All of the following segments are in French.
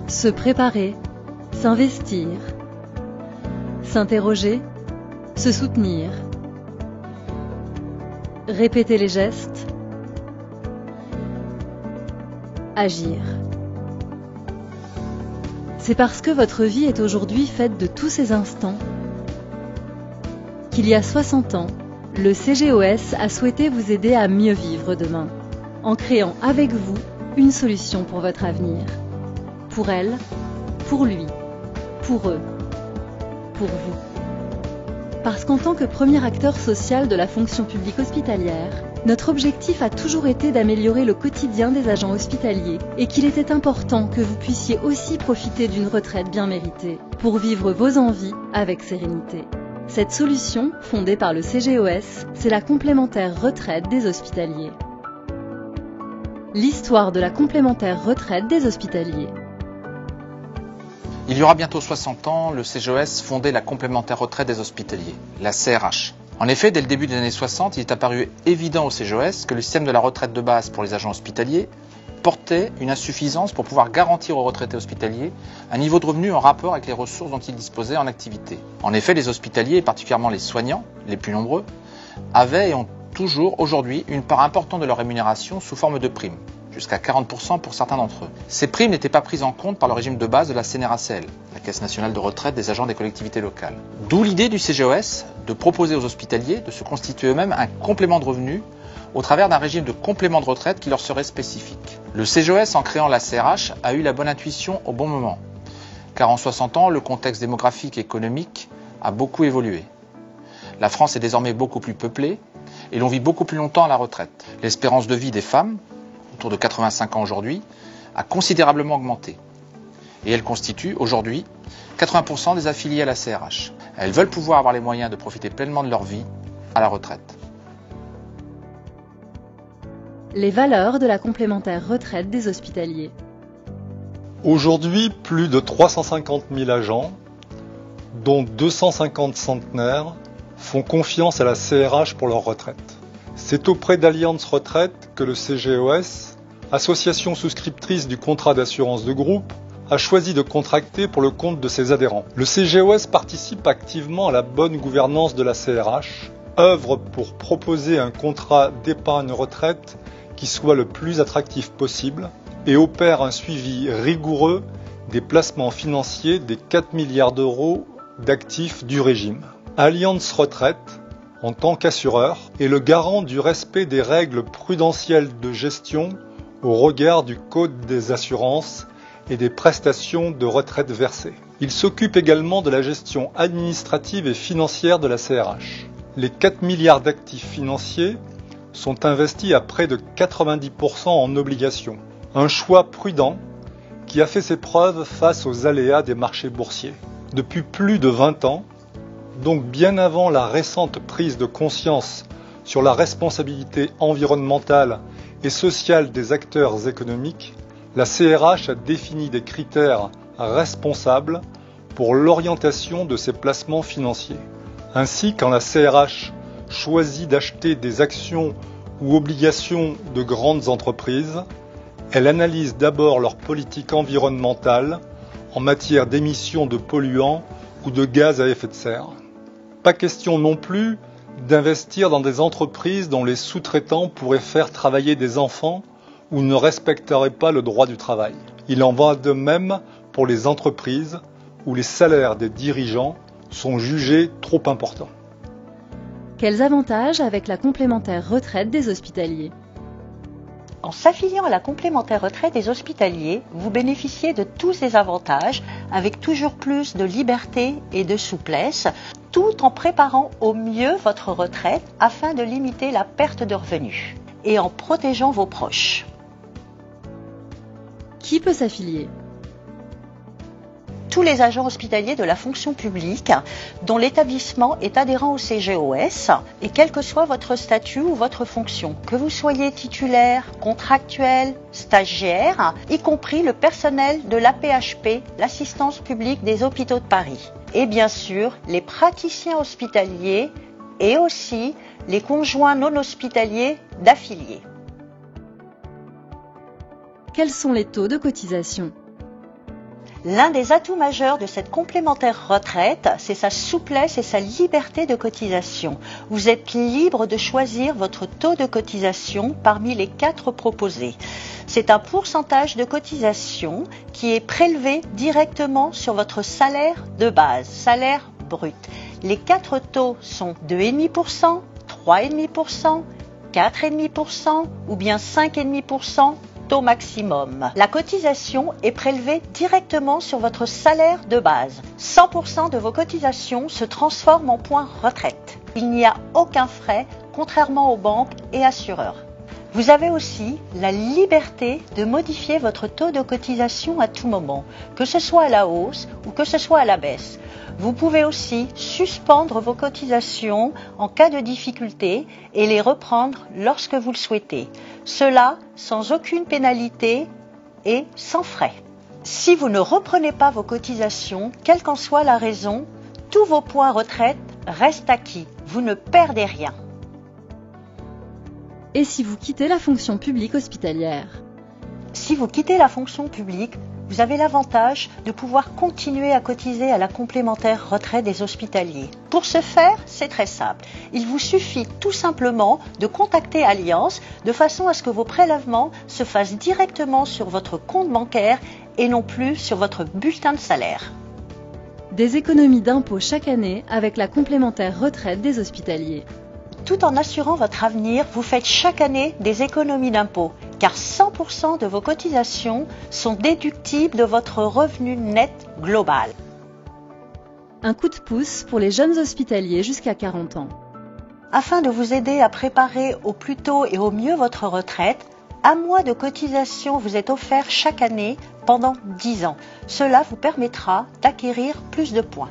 Se préparer, s'investir, s'interroger, se soutenir, répéter les gestes, agir. C'est parce que votre vie est aujourd'hui faite de tous ces instants qu'il y a 60 ans, le CGOS a souhaité vous aider à mieux vivre demain, en créant avec vous une solution pour votre avenir. Pour elle, pour lui, pour eux, pour vous. Parce qu'en tant que premier acteur social de la fonction publique hospitalière, notre objectif a toujours été d'améliorer le quotidien des agents hospitaliers et qu'il était important que vous puissiez aussi profiter d'une retraite bien méritée pour vivre vos envies avec sérénité. Cette solution, fondée par le CGOS, c'est la complémentaire retraite des hospitaliers. L'histoire de la complémentaire retraite des hospitaliers. Il y aura bientôt 60 ans, le CGOS fondait la complémentaire retraite des hospitaliers, la CRH. En effet, dès le début des années 60, il est apparu évident au CGOS que le système de la retraite de base pour les agents hospitaliers portait une insuffisance pour pouvoir garantir aux retraités hospitaliers un niveau de revenu en rapport avec les ressources dont ils disposaient en activité. En effet, les hospitaliers, et particulièrement les soignants, les plus nombreux, avaient et ont toujours aujourd'hui une part importante de leur rémunération sous forme de primes, jusqu'à 40% pour certains d'entre eux. Ces primes n'étaient pas prises en compte par le régime de base de la CNRACL, la Caisse nationale de retraite des agents des collectivités locales. D'où l'idée du CGOS de proposer aux hospitaliers de se constituer eux-mêmes un complément de revenu au travers d'un régime de complément de retraite qui leur serait spécifique. Le CGOS, en créant la CRH, a eu la bonne intuition au bon moment, car en 60 ans, le contexte démographique et économique a beaucoup évolué. La France est désormais beaucoup plus peuplée et l'on vit beaucoup plus longtemps à la retraite. L'espérance de vie des femmes, autour de 85 ans aujourd'hui, a considérablement augmenté. Et elles constituent aujourd'hui 80% des affiliés à la CRH. Elles veulent pouvoir avoir les moyens de profiter pleinement de leur vie à la retraite. Les valeurs de la complémentaire retraite des hospitaliers. Aujourd'hui, plus de 350 000 agents, dont 250 centenaires, font confiance à la CRH pour leur retraite. C'est auprès d'Allianz Retraite que le CGOS, association souscriptrice du contrat d'assurance de groupe, a choisi de contracter pour le compte de ses adhérents. Le CGOS participe activement à la bonne gouvernance de la CRH, œuvre pour proposer un contrat d'épargne retraite qui soit le plus attractif possible et opère un suivi rigoureux des placements financiers des 4 milliards d'euros d'actifs du régime. Allianz Retraite, en tant qu'assureur, est le garant du respect des règles prudentielles de gestion au regard du Code des assurances et des prestations de retraite versées. Il s'occupe également de la gestion administrative et financière de la CRH. Les 4 milliards d'actifs financiers sont investis à près de 90% en obligations. Un choix prudent qui a fait ses preuves face aux aléas des marchés boursiers. Depuis plus de 20 ans, donc bien avant la récente prise de conscience sur la responsabilité environnementale et sociale des acteurs économiques, la CRH a défini des critères responsables pour l'orientation de ses placements financiers. Ainsi, quand la CRH choisit d'acheter des actions ou obligations de grandes entreprises, elle analyse d'abord leur politique environnementale en matière d'émissions de polluants ou de gaz à effet de serre. Pas question non plus d'investir dans des entreprises dont les sous-traitants pourraient faire travailler des enfants ou ne respecteraient pas le droit du travail. Il en va de même pour les entreprises où les salaires des dirigeants sont jugés trop importants. Quels avantages avec la complémentaire retraite des hospitaliers? En s'affiliant à la complémentaire retraite des hospitaliers, vous bénéficiez de tous ces avantages avec toujours plus de liberté et de souplesse, tout en préparant au mieux votre retraite afin de limiter la perte de revenus et en protégeant vos proches. Qui peut s'affilier? Tous les agents hospitaliers de la fonction publique dont l'établissement est adhérent au CGOS et quel que soit votre statut ou votre fonction, que vous soyez titulaire, contractuel, stagiaire, y compris le personnel de l'AP-HP, l'assistance publique des hôpitaux de Paris, et bien sûr les praticiens hospitaliers et aussi les conjoints non hospitaliers d'affiliés. Quels sont les taux de cotisation? L'un des atouts majeurs de cette complémentaire retraite, c'est sa souplesse et sa liberté de cotisation. Vous êtes libre de choisir votre taux de cotisation parmi les 4 proposés. C'est un pourcentage de cotisation qui est prélevé directement sur votre salaire de base, salaire brut. Les 4 taux sont 2,5%, 3,5%, 4,5% ou bien 5,5% taux maximum. La cotisation est prélevée directement sur votre salaire de base. 100% de vos cotisations se transforment en points retraite. Il n'y a aucun frais, contrairement aux banques et assureurs. Vous avez aussi la liberté de modifier votre taux de cotisation à tout moment, que ce soit à la hausse ou que ce soit à la baisse. Vous pouvez aussi suspendre vos cotisations en cas de difficulté et les reprendre lorsque vous le souhaitez. Cela sans aucune pénalité et sans frais. Si vous ne reprenez pas vos cotisations, quelle qu'en soit la raison, tous vos points retraite restent acquis. Vous ne perdez rien. Et si vous quittez la fonction publique hospitalière? Si vous quittez la fonction publique, vous avez l'avantage de pouvoir continuer à cotiser à la complémentaire retraite des hospitaliers. Pour ce faire, c'est très simple. Il vous suffit tout simplement de contacter Allianz de façon à ce que vos prélèvements se fassent directement sur votre compte bancaire et non plus sur votre bulletin de salaire. Des économies d'impôts chaque année avec la complémentaire retraite des hospitaliers. Tout en assurant votre avenir, vous faites chaque année des économies d'impôts, car 100% de vos cotisations sont déductibles de votre revenu net global. Un coup de pouce pour les jeunes hospitaliers jusqu'à 40 ans. Afin de vous aider à préparer au plus tôt et au mieux votre retraite, un mois de cotisation vous est offert chaque année pendant 10 ans. Cela vous permettra d'acquérir plus de points.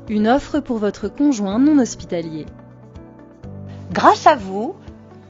Une offre pour votre conjoint non hospitalier. Grâce à vous,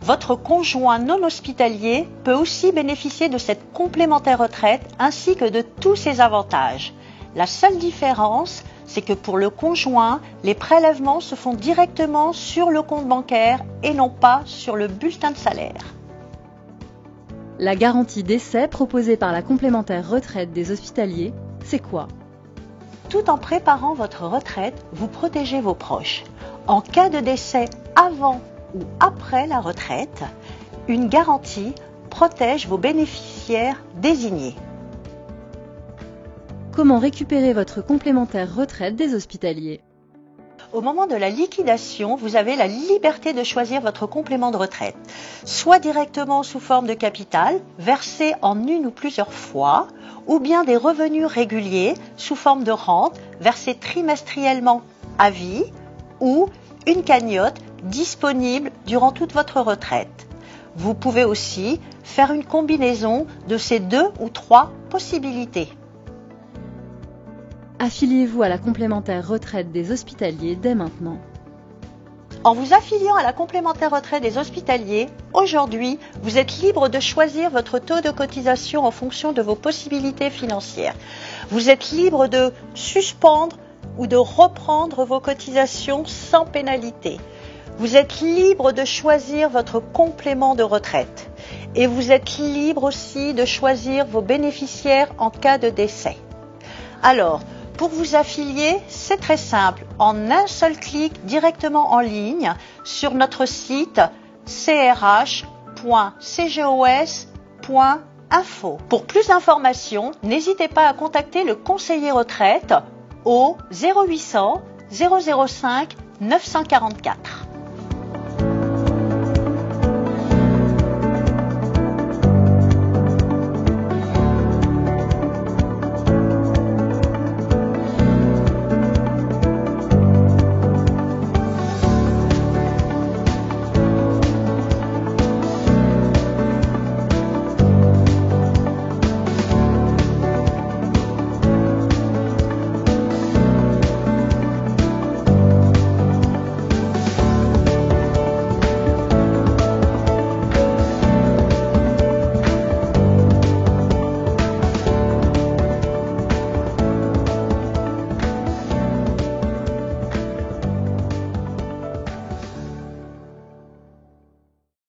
votre conjoint non hospitalier peut aussi bénéficier de cette complémentaire retraite ainsi que de tous ses avantages. La seule différence, c'est que pour le conjoint, les prélèvements se font directement sur le compte bancaire et non pas sur le bulletin de salaire. La garantie décès proposée par la complémentaire retraite des hospitaliers, c'est quoi? Tout en préparant votre retraite, vous protégez vos proches. En cas de décès avant ou après la retraite, une garantie protège vos bénéficiaires désignés. Comment récupérer votre complémentaire retraite des hospitaliers? Au moment de la liquidation, vous avez la liberté de choisir votre complément de retraite, soit directement sous forme de capital, versé en une ou plusieurs fois, ou bien des revenus réguliers sous forme de rente, versés trimestriellement à vie, ou une cagnotte disponible durant toute votre retraite. Vous pouvez aussi faire une combinaison de ces 2 ou 3 possibilités. Affiliez-vous à la complémentaire retraite des hospitaliers dès maintenant. En vous affiliant à la complémentaire retraite des hospitaliers, aujourd'hui, vous êtes libre de choisir votre taux de cotisation en fonction de vos possibilités financières. Vous êtes libre de suspendre ou de reprendre vos cotisations sans pénalité. Vous êtes libre de choisir votre complément de retraite. Et vous êtes libre aussi de choisir vos bénéficiaires en cas de décès. Alors, pour vous affilier, c'est très simple. En un seul clic directement en ligne sur notre site crh.cgos.info. Pour plus d'informations, n'hésitez pas à contacter le conseiller retraite au 0800 005 944.